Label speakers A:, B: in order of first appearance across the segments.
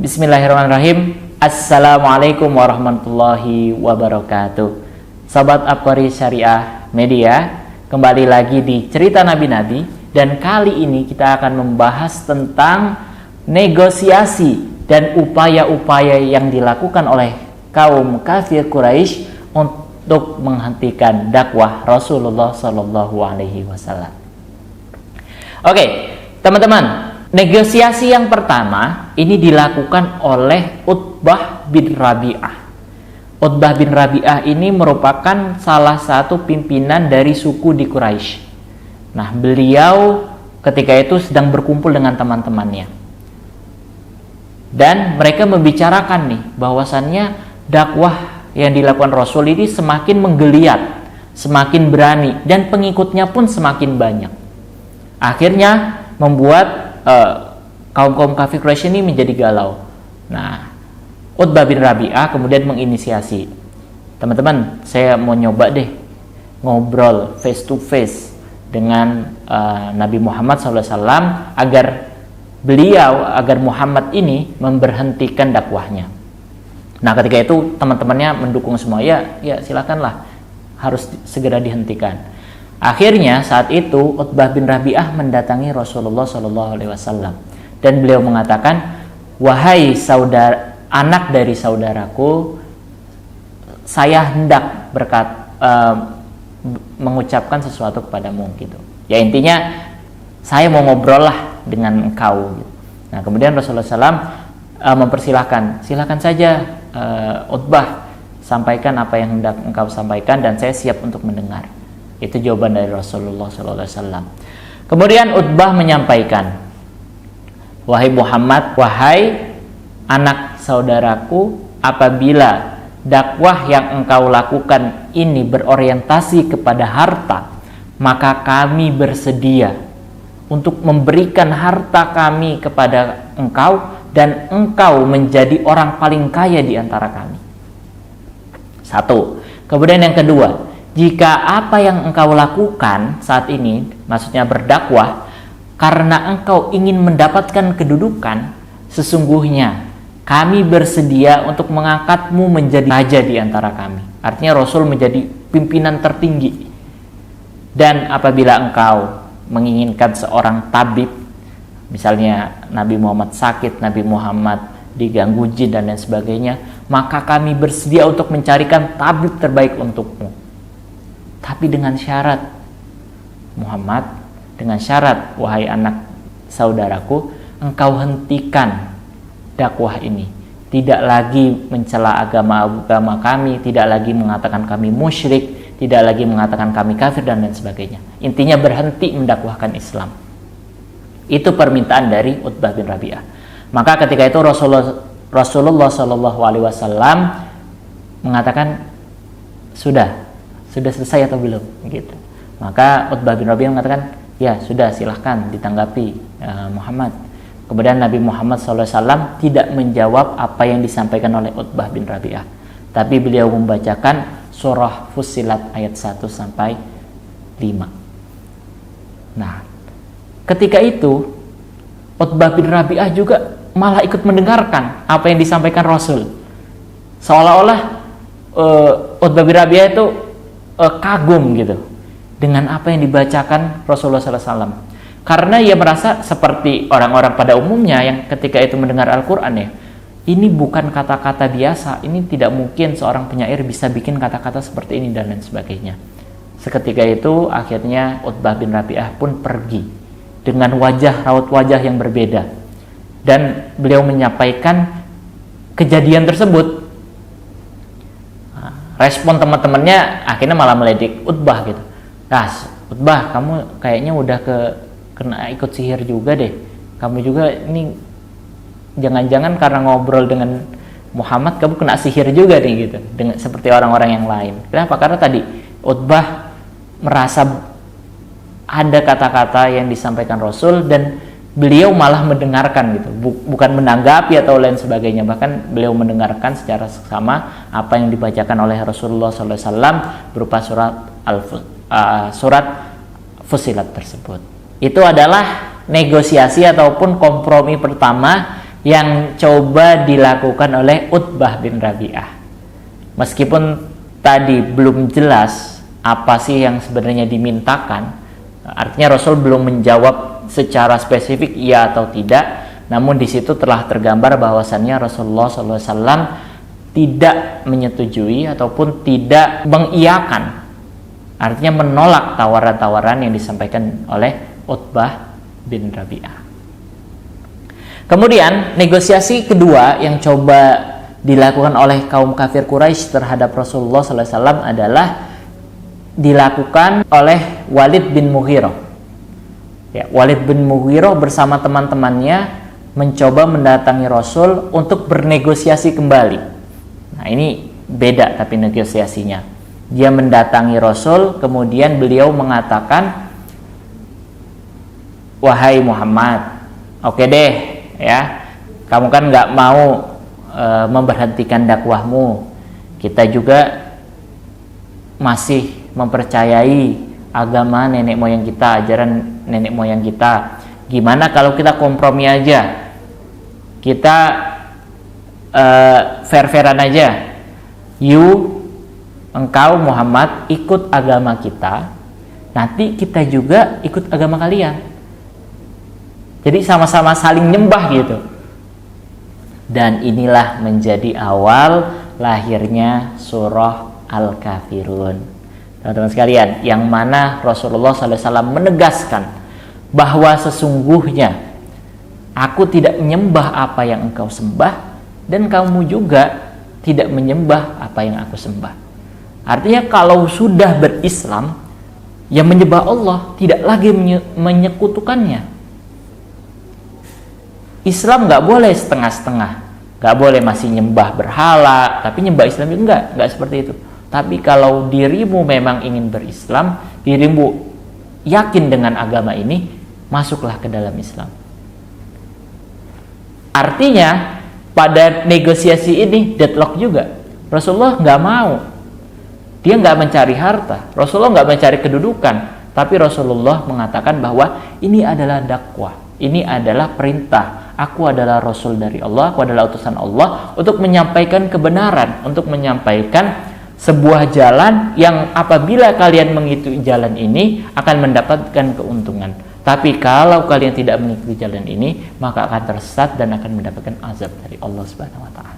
A: Bismillahirrahmanirrahim. Assalamualaikum warahmatullahi wabarakatuh. Sobat Abqari Syariah Media, kembali lagi di cerita Nabi-Nabi. Dan kali ini kita akan membahas tentang negosiasi dan upaya-upaya yang dilakukan oleh kaum kafir Quraisy untuk menghentikan dakwah Rasulullah Shallallahu Alaihi Wasallam. Oke, teman-teman. Negosiasi yang pertama ini dilakukan oleh Utbah bin Rabi'ah. Utbah bin Rabi'ah ini merupakan salah satu pimpinan dari suku di Quraisy. Nah, beliau ketika itu sedang berkumpul dengan teman-temannya. Dan mereka membicarakan nih bahwasannya dakwah yang dilakukan Rasul ini semakin menggeliat, semakin berani, dan pengikutnya pun semakin banyak. Akhirnya membuat kaum kafir Quraisy ini menjadi galau. Nah, Utbah bin Rabi'ah kemudian menginisiasi, teman-teman, saya mau nyoba deh ngobrol face to face dengan Nabi Muhammad SAW agar Muhammad ini memberhentikan dakwahnya. Nah, ketika itu teman-temannya mendukung semua, ya silakanlah, harus segera dihentikan. Akhirnya saat itu Utbah bin Rabi'ah mendatangi Rasulullah SAW dan beliau mengatakan, wahai saudara, anak dari saudaraku, saya hendak mengucapkan sesuatu kepadamu gitu. Ya, intinya saya mau ngobrol lah dengan engkau gitu. Nah, kemudian Rasulullah SAW mempersilahkan, silakan saja Utbah, sampaikan apa yang hendak engkau sampaikan dan saya siap untuk mendengar. Itu jawaban dari Rasulullah SAW. Kemudian Utbah menyampaikan, wahai Muhammad, wahai anak saudaraku, apabila dakwah yang engkau lakukan ini berorientasi kepada harta, maka kami bersedia untuk memberikan harta kami kepada engkau dan engkau menjadi orang paling kaya di antara kami. Satu. Kemudian yang kedua, jika apa yang engkau lakukan saat ini, maksudnya berdakwah, karena engkau ingin mendapatkan kedudukan, sesungguhnya kami bersedia untuk mengangkatmu menjadi raja di antara kami. Artinya Rasul menjadi pimpinan tertinggi. Dan apabila engkau menginginkan seorang tabib, misalnya Nabi Muhammad sakit, Nabi Muhammad diganggu jin dan lain sebagainya, maka kami bersedia untuk mencarikan tabib terbaik untukmu. Tapi dengan syarat, Muhammad, dengan syarat, wahai anak saudaraku, engkau hentikan dakwah ini. Tidak lagi mencela agama-agama kami, tidak lagi mengatakan kami musyrik, tidak lagi mengatakan kami kafir dan lain sebagainya. Intinya berhenti mendakwahkan Islam. Itu permintaan dari Utbah bin Rabi'ah. Maka ketika itu Rasulullah SAW mengatakan, sudah selesai atau belum gitu. Maka Utbah bin Rabi'ah mengatakan, ya sudah, silahkan ditanggapi Muhammad. Kemudian Nabi Muhammad SAW tidak menjawab apa yang disampaikan oleh Utbah bin Rabi'ah, tapi beliau membacakan surah Fussilat ayat 1 sampai 5. Nah, ketika itu Utbah bin Rabi'ah juga malah ikut mendengarkan apa yang disampaikan Rasul. Seolah-olah Utbah bin Rabi'ah itu kagum gitu dengan apa yang dibacakan Rasulullah SAW, karena ia merasa seperti orang-orang pada umumnya yang ketika itu mendengar Al-Quran, ya, ini bukan kata-kata biasa, ini tidak mungkin seorang penyair bisa bikin kata-kata seperti ini dan lain sebagainya. Seketika itu akhirnya Utbah bin Rabi'ah pun pergi dengan raut wajah yang berbeda, dan beliau menyampaikan kejadian tersebut. Respon teman-temannya akhirnya malah meledek Utbah gitu. Utbah, kamu kayaknya udah kena ikut sihir juga deh. Kamu juga ini jangan-jangan karena ngobrol dengan Muhammad kamu kena sihir juga nih gitu. Dengan seperti orang-orang yang lain. Kenapa? Karena tadi Utbah merasa ada kata-kata yang disampaikan Rasul dan beliau malah mendengarkan gitu, bukan menanggapi atau lain sebagainya. Bahkan beliau mendengarkan secara seksama apa yang dibacakan oleh Rasulullah SAW berupa surat Fussilat tersebut. Itu adalah negosiasi ataupun kompromi pertama yang coba dilakukan oleh Utbah bin Rabi'ah. Meskipun tadi belum jelas apa sih yang sebenarnya dimintakan, artinya Rasul belum menjawab secara spesifik iya atau tidak, namun di situ telah tergambar bahwasannya Rasulullah SAW tidak menyetujui ataupun tidak mengiyakan, artinya menolak tawaran-tawaran yang disampaikan oleh Utbah bin Rabi'ah. Kemudian negosiasi kedua yang coba dilakukan oleh kaum kafir Quraisy terhadap Rasulullah SAW adalah dilakukan oleh Walid bin Mughirah. Ya, Walid bin Mughirah bersama teman-temannya mencoba mendatangi Rasul untuk bernegosiasi kembali. Nah, ini beda tapi negosiasinya. Dia mendatangi Rasul, kemudian beliau mengatakan, "Wahai Muhammad, oke deh ya, kamu kan nggak mau memberhentikan dakwahmu. Kita juga masih mempercayai agama nenek moyang kita, ajaran nenek moyang kita. Gimana kalau kita kompromi aja? Kita fair-fairan aja. Engkau Muhammad ikut agama kita, nanti kita juga ikut agama kalian. Jadi sama-sama saling nyembah gitu." Dan inilah menjadi awal lahirnya surah Al-Kafirun. Teman-teman sekalian, yang mana Rasulullah SAW menegaskan bahwa sesungguhnya aku tidak menyembah apa yang engkau sembah, dan kamu juga tidak menyembah apa yang aku sembah. Artinya kalau sudah berislam, yang menyembah Allah, tidak lagi menyekutukannya. Islam nggak boleh setengah-setengah, nggak boleh masih nyembah berhala, tapi nyembah Islam juga nggak seperti itu. Tapi kalau dirimu memang ingin berislam, dirimu yakin dengan agama ini, masuklah ke dalam Islam. Artinya pada negosiasi ini deadlock juga. Rasulullah nggak mau, dia nggak mencari harta, Rasulullah nggak mencari kedudukan, tapi Rasulullah mengatakan bahwa ini adalah dakwah, ini adalah perintah. Aku adalah Rasul dari Allah, aku adalah utusan Allah untuk menyampaikan kebenaran, untuk menyampaikan sebuah jalan yang apabila kalian mengikuti jalan ini akan mendapatkan keuntungan. Tapi kalau kalian tidak mengikuti jalan ini, maka akan tersesat dan akan mendapatkan azab dari Allah Subhanahu wa taala.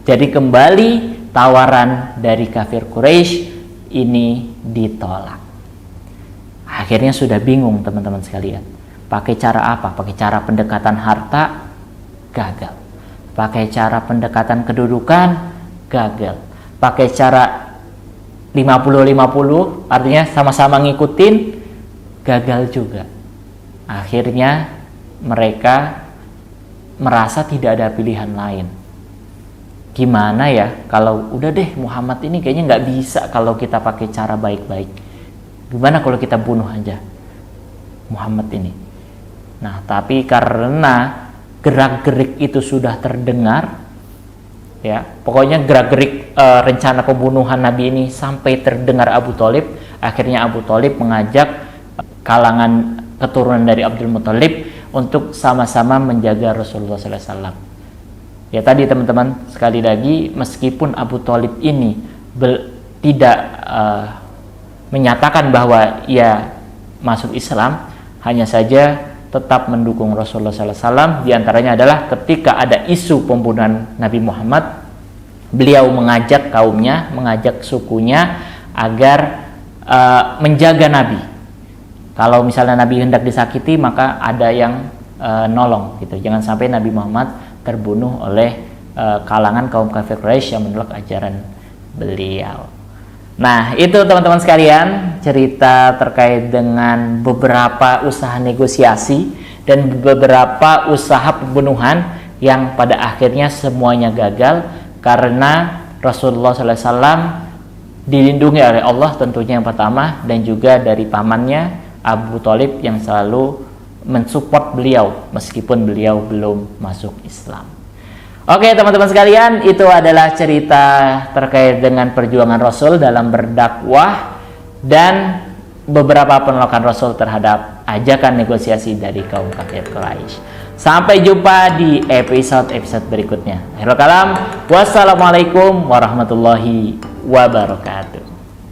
A: Jadi kembali tawaran dari kafir Quraisy ini ditolak. Akhirnya sudah bingung teman-teman sekalian. Pakai cara apa? Pakai cara pendekatan harta, gagal. Pakai cara pendekatan kedudukan, gagal. Pakai cara 50-50, artinya sama-sama ngikutin, gagal juga. Akhirnya mereka merasa tidak ada pilihan lain. Gimana ya kalau udah deh Muhammad ini kayaknya nggak bisa kalau kita pakai cara baik-baik. Gimana kalau kita bunuh aja Muhammad ini? Nah, tapi karena gerak-gerik itu sudah terdengar, ya, pokoknya gerak-gerik rencana pembunuhan Nabi ini sampai terdengar Abu Thalib, akhirnya Abu Thalib mengajak kalangan keturunan dari Abdul Muthalib untuk sama-sama menjaga Rasulullah SAW. Ya tadi teman-teman, sekali lagi meskipun Abu Thalib ini tidak menyatakan bahwa ia masuk Islam, hanya saja tetap mendukung Rasulullah SAW. Di antaranya adalah ketika ada isu pembunuhan Nabi Muhammad, beliau mengajak kaumnya, mengajak sukunya agar menjaga Nabi. Kalau misalnya Nabi hendak disakiti, maka ada yang nolong gitu. Jangan sampai Nabi Muhammad terbunuh oleh kalangan kaum kafir Quraisy yang menolak ajaran beliau. Nah, itu teman-teman sekalian cerita terkait dengan beberapa usaha negosiasi dan beberapa usaha pembunuhan yang pada akhirnya semuanya gagal karena Rasulullah SAW dilindungi oleh Allah tentunya yang pertama, dan juga dari pamannya Abu Thalib yang selalu mensupport beliau meskipun beliau belum masuk Islam. Oke teman-teman sekalian, itu adalah cerita terkait dengan perjuangan Rasul dalam berdakwah dan beberapa penolakan Rasul terhadap ajakan negosiasi dari kaum kafir Quraisy. Sampai jumpa di episode berikutnya. Akhirul kalam, wassalamualaikum warahmatullahi wabarakatuh.